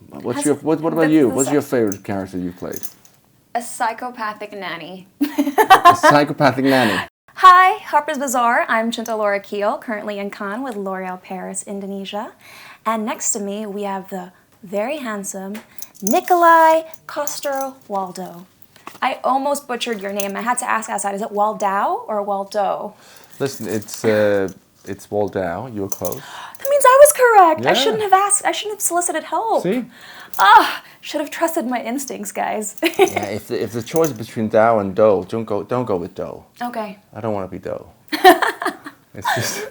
What about you? What's your favorite character you played? A psychopathic nanny. A psychopathic nanny. Hi, Harper's Bazaar. I'm Cinta Laura currently in Cannes with L'Oréal Paris, Indonesia. And next to me, we have the very handsome Nikolaj Coster-Waldau. I almost butchered your name. I had to ask outside, is it Waldau or Waldo? Listen, it's Waldau. You were close. That means I was correct. Yeah. I shouldn't have asked. I shouldn't have solicited help. See? Should have trusted my instincts, guys. Yeah, if the choice is between Dow and Doe, don't go with Doe. Okay. I don't want to be Doe. It's just,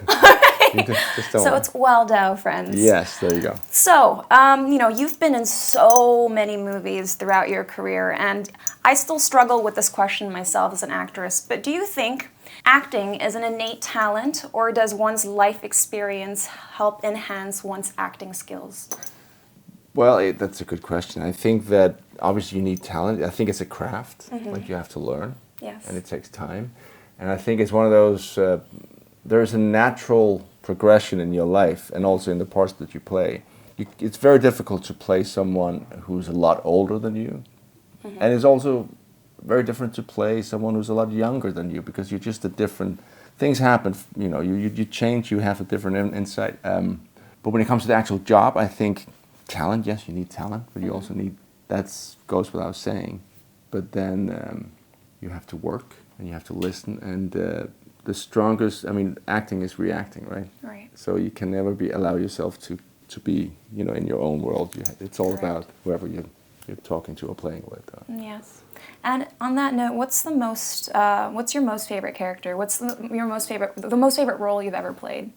just don't So want. it's Waldau, friends. Yes, there you go. So, you've been in so many movies throughout your career, and I still struggle with this question myself as an actress, but do you think acting is an innate talent, or does one's life experience help enhance one's acting skills? Well, that's a good question. I think that obviously you need talent. I think it's a craft, like you have to learn. Yes. And it takes time. And I think it's one of those, there's a natural progression in your life and also in the parts that you play. It's very difficult to play someone who's a lot older than you. And it's also very different to play someone who's a lot younger than you because you're just a different, things happen, you change, you have a different insight. But when it comes to the actual job, I think talent, yes, you need talent, but you also need, that goes without saying. But then you have to work and you have to listen. And the strongest, acting is reacting, right? Right. So you can never allow yourself to be, in your own world. It's all Correct. about whoever you're talking to or playing with. Yes. And on that note, what's your most favorite character? What's the most favorite role you've ever played?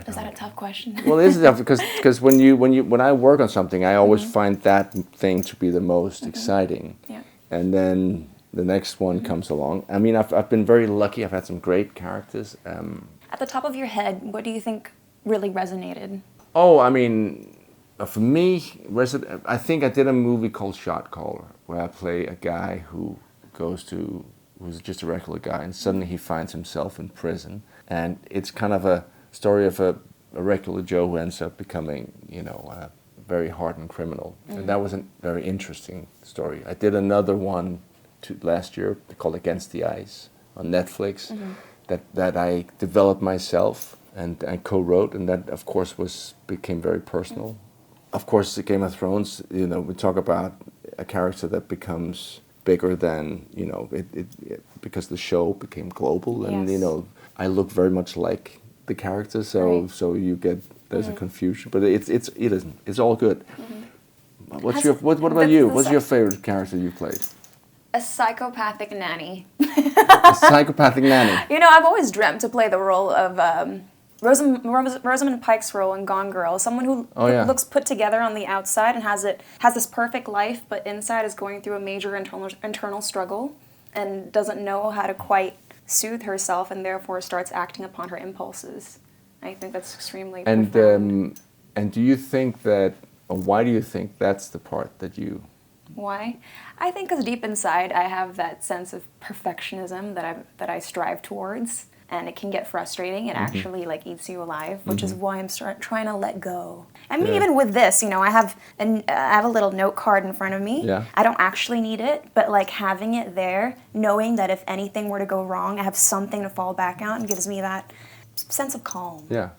Is that a tough question? Well, it is tough because when I work on something, I always find that thing to be the most exciting. Yeah. And then the next one comes along. I've been very lucky. I've had some great characters. At the top of your head, what do you think really resonated? For me, I think I did a movie called Shot Caller, where I play a guy who's just a regular guy, and suddenly he finds himself in prison. And it's kind of a story of a regular Joe who ends up becoming, a very hardened criminal. And that was a very interesting story. I did another one last year called Against the Ice on Netflix that I developed myself and co-wrote, and that of course became very personal. Of course, the Game of Thrones, we talk about a character that becomes bigger than, because the show became global, and Yes. I look very much like the character, so you get there's a confusion, but it's all good. What about you? What's your favorite character you played? A psychopathic nanny. A psychopathic nanny. I've always dreamt to play the role of Rosamund Pike's role in Gone Girl, someone who looks put together on the outside and has this perfect life, but inside is going through a major internal struggle and doesn't know how to quite soothe herself, and therefore starts acting upon her impulses. I think that's extremely profound. And do you think that, or why do you think that's the part that you... Why? I think because deep inside I have that sense of perfectionism that I strive towards, and it can get frustrating. It actually eats you alive, which is why I'm trying to let go. Even with this, I have a little note card in front of me. Yeah. I don't actually need it, but having it there, knowing that if anything were to go wrong, I have something to fall back on, gives me that sense of calm. Yeah.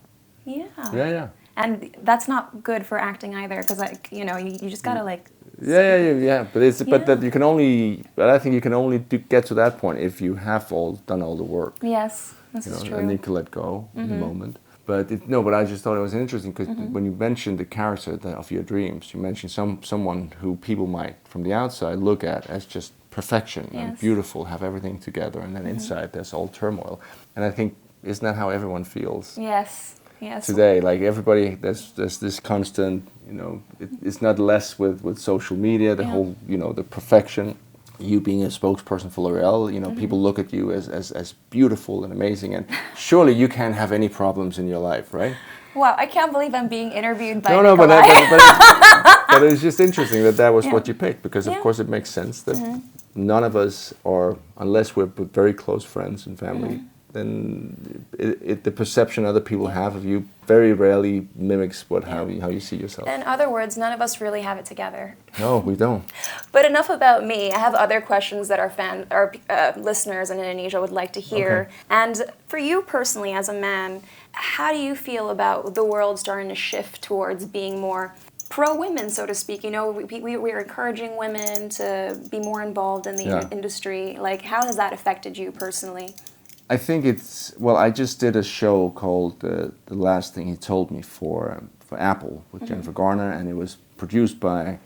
Yeah. Yeah. And that's not good for acting either, because you just gotta Yeah. But that you can only. But I think you can only get to that point if you have done all the work. Yes, this is true. And you can let go in the moment. But but I just thought it was interesting because when you mentioned the character of your dreams, you mentioned someone who people might from the outside look at as just perfection and beautiful, have everything together, and then inside there's all turmoil. And I think isn't that how everyone feels? Yes. Today, everybody, there's this constant, it's not less with social media, the whole, the perfection. You being a spokesperson for L'Oréal, people look at you as beautiful and amazing, and surely you can't have any problems in your life, right? Wow, I can't believe I'm being interviewed by No, Nikolaj. but it's just interesting that was what you picked, because of course it makes sense that none of us are, unless we're very close friends and family, then the perception other people have of you very rarely mimics how you see yourself. In other words, none of us really have it together. No, we don't. But enough about me. I have other questions that our listeners in Indonesia would like to hear. Okay. And for you personally, as a man, how do you feel about the world starting to shift towards being more pro-women, so to speak? You know, we're encouraging women to be more involved in the industry. Like, how has that affected you personally? I think I just did a show called The Last Thing He Told Me for Apple with Jennifer Garner, and it was produced by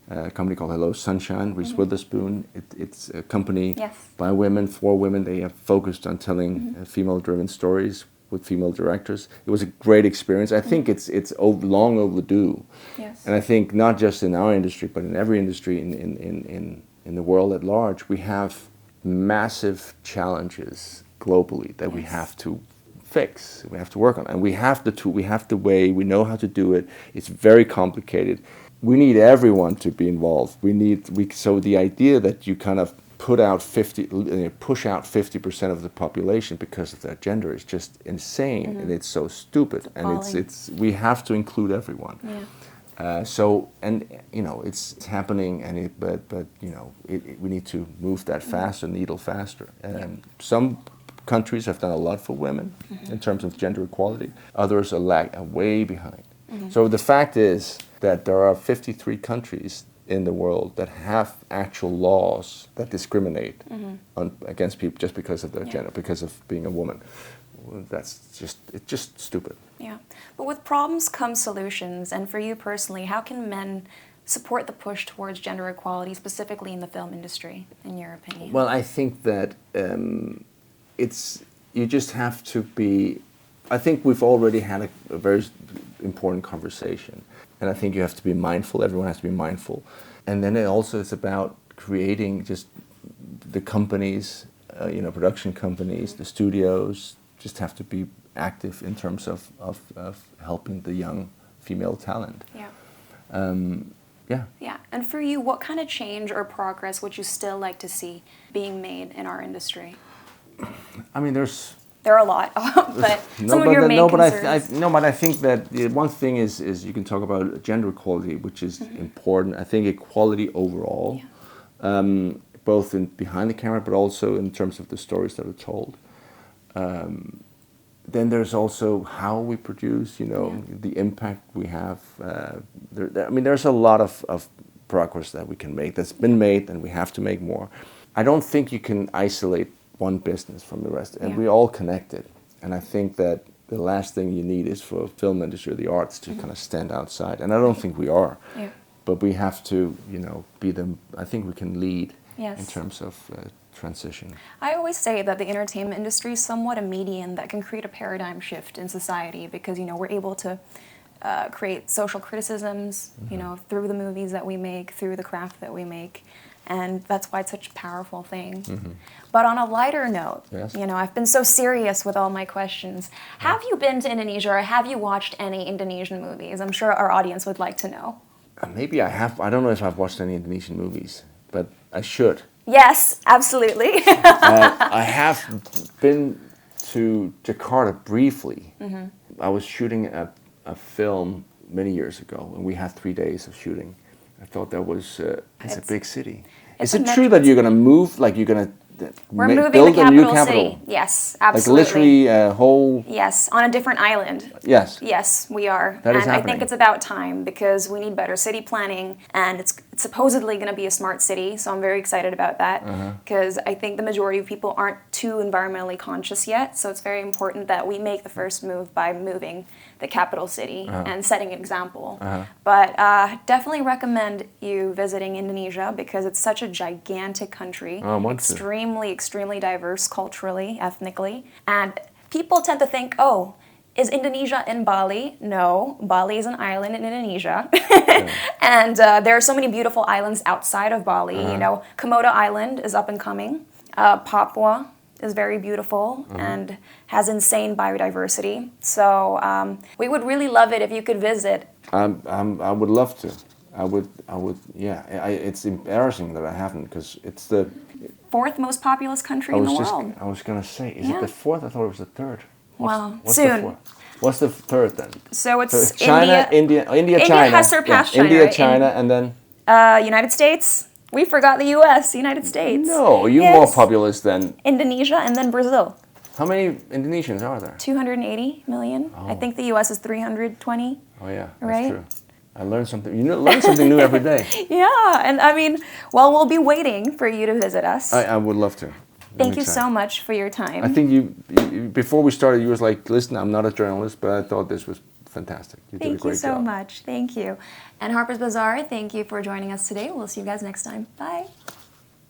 a company called Hello Sunshine, Reese Witherspoon. It's a company by women, for women. They have focused on telling female-driven stories with female directors. It was a great experience. I think it's long overdue. Yes. And I think not just in our industry, but in every industry in the world at large, we have massive challenges globally that we have to fix, we have to work on. And we have the tool, we have the way, we know how to do it. It's very complicated. We need everyone to be involved. So the idea that you kind of push out 50% of the population because of their gender is just insane, and it's so stupid. It's we have to include everyone. Yeah. It's happening, but we need to move that faster, needle faster. Some countries have done a lot for women in terms of gender equality. Others are way behind. So the fact is that there are 53 countries in the world that have actual laws that discriminate against people just because of their gender, because of being a woman. It's just stupid. Yeah, but with problems come solutions. And for you personally, how can men support the push towards gender equality, specifically in the film industry, in your opinion? Well, I think that you just have to be. I think we've already had a very important conversation. And I think you have to be mindful, everyone has to be mindful. And then it's about creating just the companies, production companies, the studios, just have to be active in terms of helping the young female talent. Yeah. And for you, what kind of change or progress would you still like to see being made in our industry? I mean, there are a lot, but some of your main concerns. But I think that one thing is you can talk about gender equality, which is important. I think equality overall, both behind the camera, but also in terms of the stories that are told. Then there's also how we produce, the impact we have. There's a lot of progress that we can make, that's been made, and we have to make more. I don't think you can isolate one business from the rest, and we're all connected. And I think that the last thing you need is for film industry or the arts to kind of stand outside. And I don't think we are. Yeah. But we have to, be them. I think we can lead in terms of transition. I always say that the entertainment industry is somewhat a medium that can create a paradigm shift in society because, we're able to create social criticisms, through the movies that we make, through the craft that we make. And that's why it's such a powerful thing. But on a lighter note, I've been so serious with all my questions. Have you been to Indonesia or have you watched any Indonesian movies? I'm sure our audience would like to know. Maybe I have. I don't know if I've watched any Indonesian movies, but I should. Yes, absolutely. I have been to Jakarta briefly. I was shooting a film many years ago, and we had 3 days of shooting. I thought that was it's a big city. Is it true that you're going to move, like you're going to build a new capital? City. Yes, absolutely. Like literally a whole... Yes, on a different island. Yes. Yes, we are. That is happening. I think it's about time because we need better city planning, and it's supposedly going to be a smart city, so I'm very excited about that because I think the majority of people aren't too environmentally conscious yet, so it's very important that we make the first move by moving the capital city and setting an example. But definitely recommend you visiting Indonesia because it's such a gigantic country, extremely diverse culturally, ethnically, and people tend to think, oh, is Indonesia in Bali? No, Bali is an island in Indonesia. And there are so many beautiful islands outside of Bali. Komodo Island is up and coming. Papua is very beautiful and has insane biodiversity. So we would really love it if you could visit. I would love to. I would. Yeah, it's embarrassing that I haven't, because it's the fourth most populous country in the world. I was gonna say, is it the fourth? I thought it was the third. What's soon. The fourth? What's the third then? So it's China, India, China. India has surpassed China. India, right? China, and then United States. We forgot the U.S. United States. No, you're more populous than Indonesia, and then Brazil. How many Indonesians are there? 280 million. Oh. I think the U.S. is 320. Oh yeah, that's right? true. I learned something. You learn something new every day. Yeah, and I mean, well, we'll be waiting for you to visit us. I would love to. Thank you so much for your time. I think you before we started, you was like, listen, I'm not a journalist, but I thought this was fantastic. You did a great job. Thank you so much. Thank you. And Harper's Bazaar, thank you for joining us today. We'll see you guys next time. Bye.